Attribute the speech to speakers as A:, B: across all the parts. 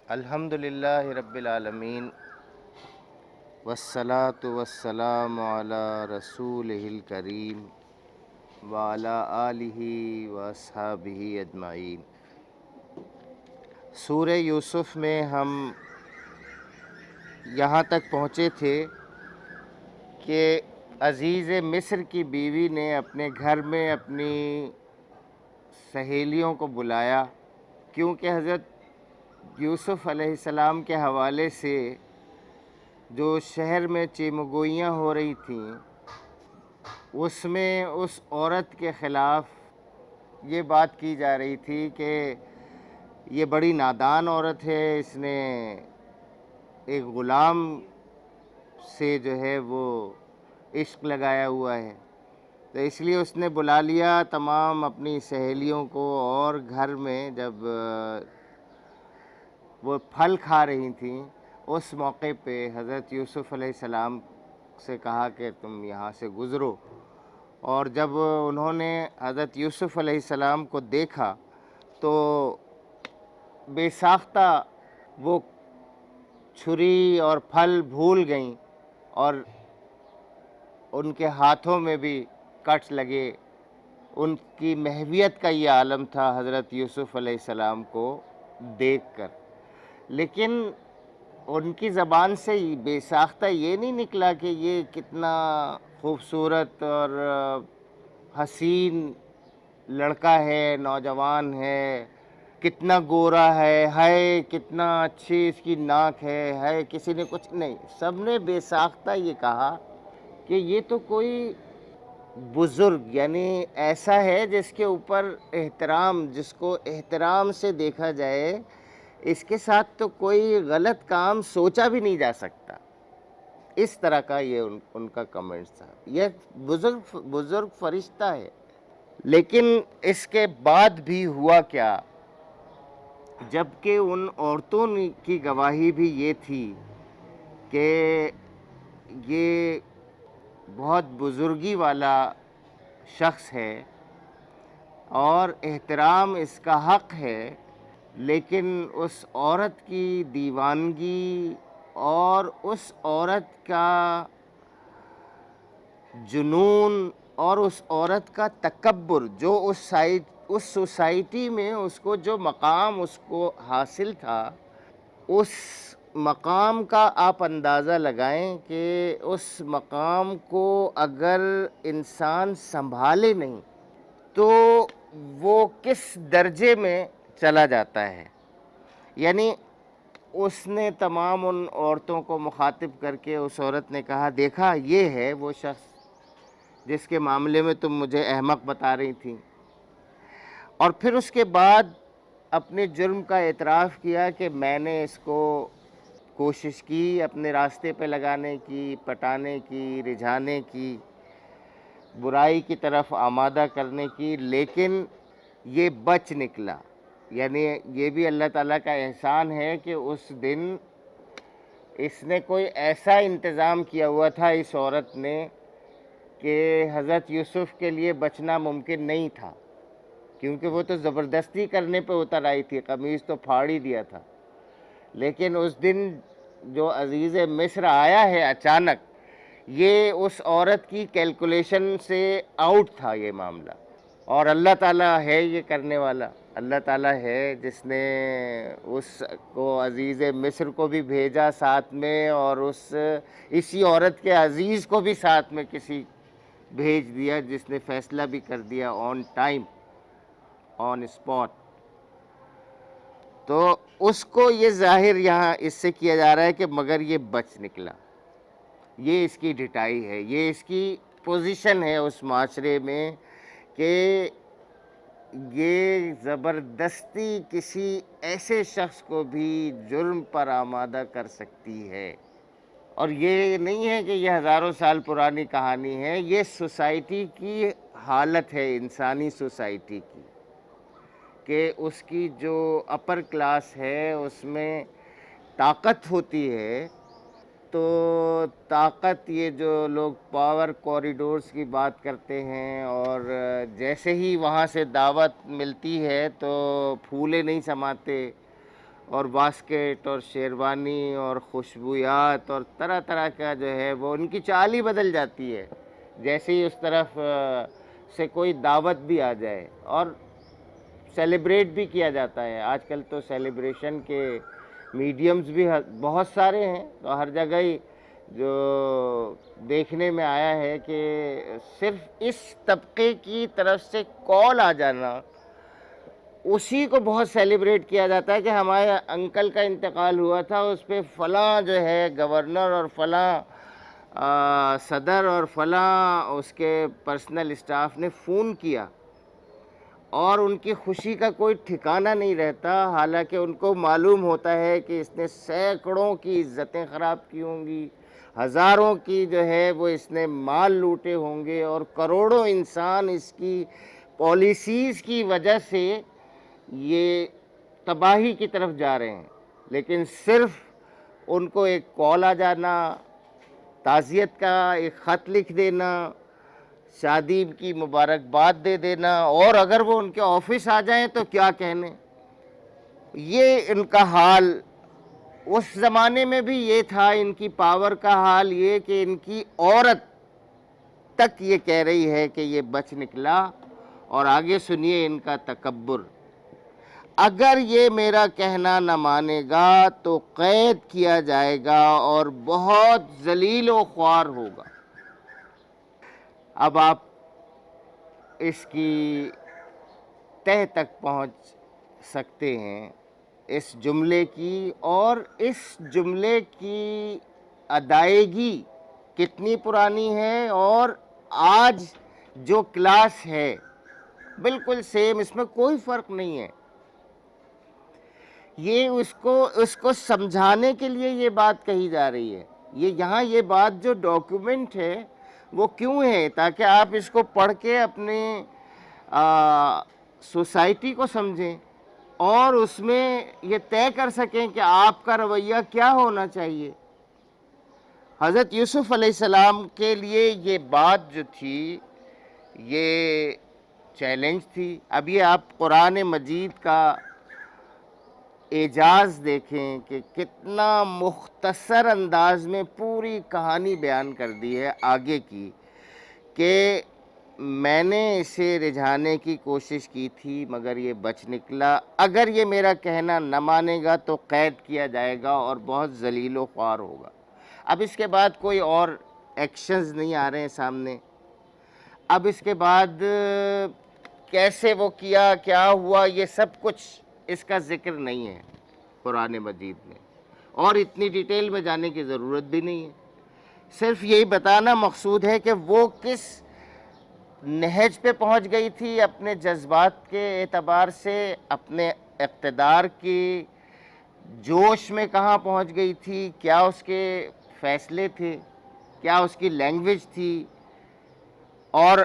A: الحمدللہ رب العالمین والصلاة والسلام علی رسولہ الکریم وعلی آلہ واصحابہ اجمعین۔ سورہ یوسف میں ہم یہاں تک پہنچے تھے کہ عزیز مصر کی بیوی نے اپنے گھر میں اپنی سہیلیوں کو بلایا، کیونکہ حضرت یوسف علیہ السلام کے حوالے سے جو شہر میں چیمگوئیاں ہو رہی تھیں، اس میں اس عورت کے خلاف یہ بات کی جا رہی تھی کہ یہ بڑی نادان عورت ہے، اس نے ایک غلام سے جو ہے وہ عشق لگایا ہوا ہے، تو اس لیے اس نے بلا لیا تمام اپنی سہیلیوں کو، اور گھر میں جب وہ پھل کھا رہی تھیں اس موقع پہ حضرت یوسف علیہ السلام سے کہا کہ تم یہاں سے گزرو، اور جب انہوں نے حضرت یوسف علیہ السلام کو دیکھا تو بے ساختہ وہ چھری اور پھل بھول گئیں، اور ان کے ہاتھوں میں بھی کٹ لگے۔ ان کی محویت کا یہ عالم تھا حضرت یوسف علیہ السلام کو دیکھ کر، لیکن ان کی زبان سے بے ساختہ یہ نہیں نکلا کہ یہ کتنا خوبصورت اور حسین لڑکا ہے، نوجوان ہے، کتنا گورا ہے، ہائے کتنا اچھی اس کی ناک ہے، ہائے کسی نے کچھ نہیں، سب نے بے ساختہ یہ کہا کہ یہ تو کوئی بزرگ، یعنی ایسا ہے جس کے اوپر احترام، جس کو احترام سے دیکھا جائے، اس کے ساتھ تو کوئی غلط کام سوچا بھی نہیں جا سکتا۔ اس طرح کا یہ ان کا کمنٹس تھا، یہ بزرگ فرشتہ ہے۔ لیکن اس کے بعد بھی ہوا کیا، جبکہ ان عورتوں کی گواہی بھی یہ تھی کہ یہ بہت بزرگی والا شخص ہے اور احترام اس کا حق ہے، لیکن اس عورت کی دیوانگی اور اس عورت کا جنون اور اس عورت کا تکبر، جو اس سوسائٹی میں اس کو جو مقام اس کو حاصل تھا، اس مقام کا آپ اندازہ لگائیں کہ اس مقام کو اگر انسان سنبھالے نہیں تو وہ کس درجے میں چلا جاتا ہے۔ یعنی اس نے تمام ان عورتوں کو مخاطب کر کے اس عورت نے کہا، دیکھا یہ ہے وہ شخص جس کے معاملے میں تم مجھے احمق بتا رہی تھیں، اور پھر اس کے بعد اپنے جرم کا اعتراف کیا کہ میں نے اس کو کوشش کی اپنے راستے پہ لگانے کی، پٹانے کی، رجھانے کی، برائی کی طرف آمادہ کرنے کی، لیکن یہ بچ نکلا۔ یعنی یہ بھی اللہ تعالیٰ کا احسان ہے کہ اس دن اس نے کوئی ایسا انتظام کیا ہوا تھا اس عورت نے کہ حضرت یوسف کے لیے بچنا ممکن نہیں تھا، کیونکہ وہ تو زبردستی کرنے پہ اتر آئی تھی، قمیص تو پھاڑ ہی دیا تھا۔ لیکن اس دن جو عزیز مصر آیا ہے اچانک، یہ اس عورت کی کیلکولیشن سے آؤٹ تھا یہ معاملہ، اور اللہ تعالیٰ ہے یہ کرنے والا، اللہ تعالیٰ ہے جس نے اس کو عزیز مصر کو بھی بھیجا ساتھ میں، اور اسی عورت کے عزیز کو بھی ساتھ میں کسی بھیج دیا، جس نے فیصلہ بھی کر دیا آن ٹائم، آن اسپاٹ۔ تو اس کو یہ ظاہر یہاں اس سے کیا جا رہا ہے کہ مگر یہ بچ نکلا، یہ اس کی ڈٹائی ہے، یہ اس کی پوزیشن ہے اس معاشرے میں کہ یہ زبردستی کسی ایسے شخص کو بھی جرم پر آمادہ کر سکتی ہے۔ اور یہ نہیں ہے کہ یہ ہزاروں سال پرانی کہانی ہے، یہ سوسائٹی کی حالت ہے، انسانی سوسائٹی کی، کہ اس کی جو اپر کلاس ہے اس میں طاقت ہوتی ہے، تو طاقت، یہ جو لوگ پاور کوریڈورز کی بات کرتے ہیں، اور جیسے ہی وہاں سے دعوت ملتی ہے تو پھولے نہیں سماتے، اور باسکٹ اور شیروانی اور خوشبویات اور طرح طرح کا جو ہے وہ ان کی چال ہی بدل جاتی ہے جیسے ہی اس طرف سے کوئی دعوت بھی آ جائے. اور سیلیبریٹ بھی کیا جاتا ہے. آج کل تو سیلیبریشن کے میڈیمز بھی بہت سارے ہیں, تو ہر جگہ ہی جو دیکھنے میں آیا ہے کہ صرف اس طبقے کی طرف سے کال آ جانا, اسی کو بہت سیلیبریٹ کیا جاتا ہے کہ ہمارے انکل کا انتقال ہوا تھا, اس پہ فلاں جو ہے گورنر اور فلاں صدر اور فلاں اس کے پرسنل اسٹاف نے فون کیا, اور ان کی خوشی کا کوئی ٹھکانہ نہیں رہتا, حالانکہ ان کو معلوم ہوتا ہے کہ اس نے سینکڑوں کی عزتیں خراب کی ہوں گی, ہزاروں کی جو ہے وہ اس نے مال لوٹے ہوں گے, اور کروڑوں انسان اس کی پالیسیز کی وجہ سے یہ تباہی کی طرف جا رہے ہیں. لیکن صرف ان کو ایک کال آ جانا, تعزیت کا ایک خط لکھ دینا, شادی کی مبارکباد دے دینا, اور اگر وہ ان کے آفس آ جائیں تو کیا کہنے. یہ ان کا حال اس زمانے میں بھی یہ تھا. ان کی پاور کا حال یہ کہ ان کی عورت تک یہ کہہ رہی ہے کہ یہ بچ نکلا. اور آگے سنیے ان کا تکبر. اگر یہ میرا کہنا نہ مانے گا تو قید کیا جائے گا اور بہت ذلیل و خوار ہوگا. اب آپ اس کی تہ تک پہنچ سکتے ہیں اس جملے کی, اور اس جملے کی ادائیگی کتنی پرانی ہے, اور آج جو کلاس ہے بالکل سیم, اس میں کوئی فرق نہیں ہے. یہ اس کو سمجھانے کے لیے یہ بات کہی جا رہی ہے. یہاں یہ بات جو ڈاکیومنٹ ہے وہ کیوں ہے, تاکہ آپ اس کو پڑھ کے اپنے سوسائٹی کو سمجھیں, اور اس میں یہ طے کر سکیں کہ آپ کا رویہ کیا ہونا چاہیے. حضرت یوسف علیہ السلام کے لیے یہ بات جو تھی یہ چیلنج تھی. اب یہ آپ قرآن مجید کا اعجاز دیکھیں کہ کتنا مختصر انداز میں پوری کہانی بیان کر دی ہے آگے کی, کہ میں نے اسے رجھانے کی کوشش کی تھی مگر یہ بچ نکلا. اگر یہ میرا کہنا نہ مانے گا تو قید کیا جائے گا اور بہت ذلیل و خوار ہوگا. اب اس کے بعد کوئی اور ایکشنز نہیں آ رہے ہیں سامنے. اب اس کے بعد کیسے وہ کیا, کیا ہوا, یہ سب کچھ اس کا ذکر نہیں ہے قرآن مجید میں, اور اتنی ڈیٹیل میں جانے کی ضرورت بھی نہیں ہے. صرف یہی بتانا مقصود ہے کہ وہ کس نہج پہ پہنچ گئی تھی اپنے جذبات کے اعتبار سے, اپنے اقتدار کی جوش میں کہاں پہنچ گئی تھی, کیا اس کے فیصلے تھے, کیا اس کی لینگویج تھی. اور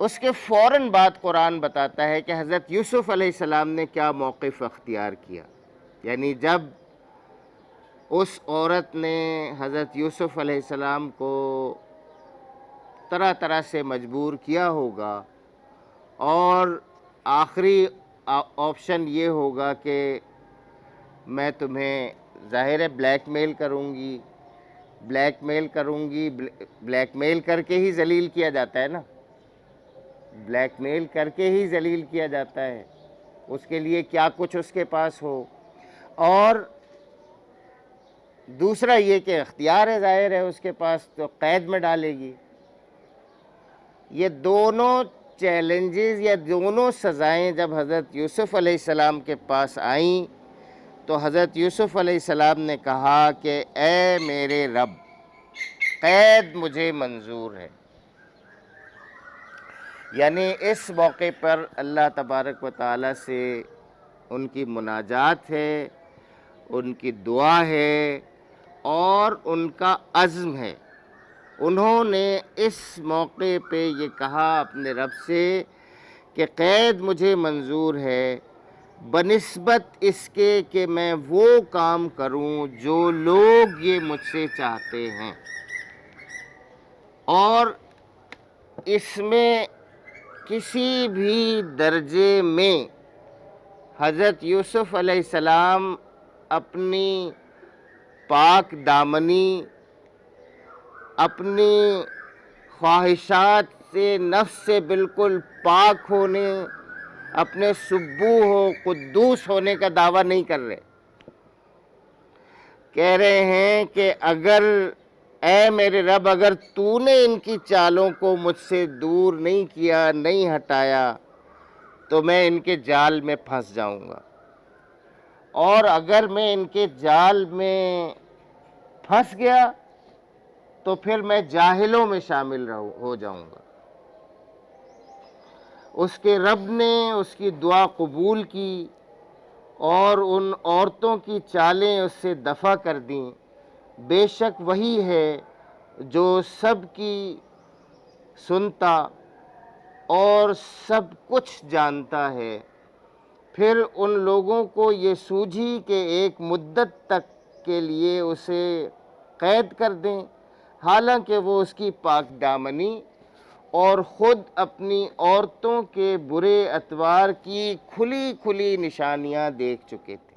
A: اس کے فوراً بعد قرآن بتاتا ہے کہ حضرت یوسف علیہ السلام نے کیا موقف اختیار کیا. یعنی جب اس عورت نے حضرت یوسف علیہ السلام کو طرح طرح سے مجبور کیا ہوگا, اور آخری آپشن یہ ہوگا کہ میں تمہیں ظاہر ہے بلیک میل کروں گی, بلیک میل کر کے ہی ذلیل کیا جاتا ہے نا, بلیک میل کر کے ہی ذلیل کیا جاتا ہے, اس کے لیے کیا کچھ اس کے پاس ہو. اور دوسرا یہ کہ اختیار ہے, ظاہر ہے اس کے پاس, تو قید میں ڈالے گی. یہ دونوں چیلنجز یا دونوں سزائیں جب حضرت یوسف علیہ السلام کے پاس آئیں تو حضرت یوسف علیہ السلام نے کہا کہ اے میرے رب, قید مجھے منظور ہے. یعنی اس موقع پر اللہ تبارک و تعالیٰ سے ان کی مناجات ہے, ان کی دعا ہے, اور ان کا عزم ہے. انہوں نے اس موقع پہ یہ کہا اپنے رب سے کہ قید مجھے منظور ہے بنسبت اس کے کہ میں وہ کام کروں جو لوگ یہ مجھ سے چاہتے ہیں, اور اس میں کسی بھی درجے میں حضرت یوسف علیہ السلام اپنی پاک دامنی، اپنی خواہشات سے، نفس سے بالکل پاک ہونے، اپنے سبوح و قدوس ہونے کا دعویٰ نہیں کر رہے، کہہ رہے ہیں کہ اگر اے میرے رب، اگر تو نے ان کی چالوں کو مجھ سے دور نہیں کیا، نہیں ہٹایا، تو میں ان کے جال میں پھنس جاؤں گا، اور اگر میں ان کے جال میں پھنس گیا تو پھر میں جاہلوں میں شامل ہو جاؤں گا۔ اس کے رب نے اس کی دعا قبول کی اور ان عورتوں کی چالیں اس سے دفع کر دیں۔ بے شک وہی ہے جو سب کی سنتا اور سب کچھ جانتا ہے۔ پھر ان لوگوں کو یہ سوجھی کہ ایک مدت تک کے لیے اسے قید کر دیں، حالانکہ وہ اس کی پاک دامنی اور خود اپنی عورتوں کے برے اتوار کی کھلی کھلی نشانیاں دیکھ چکے تھے۔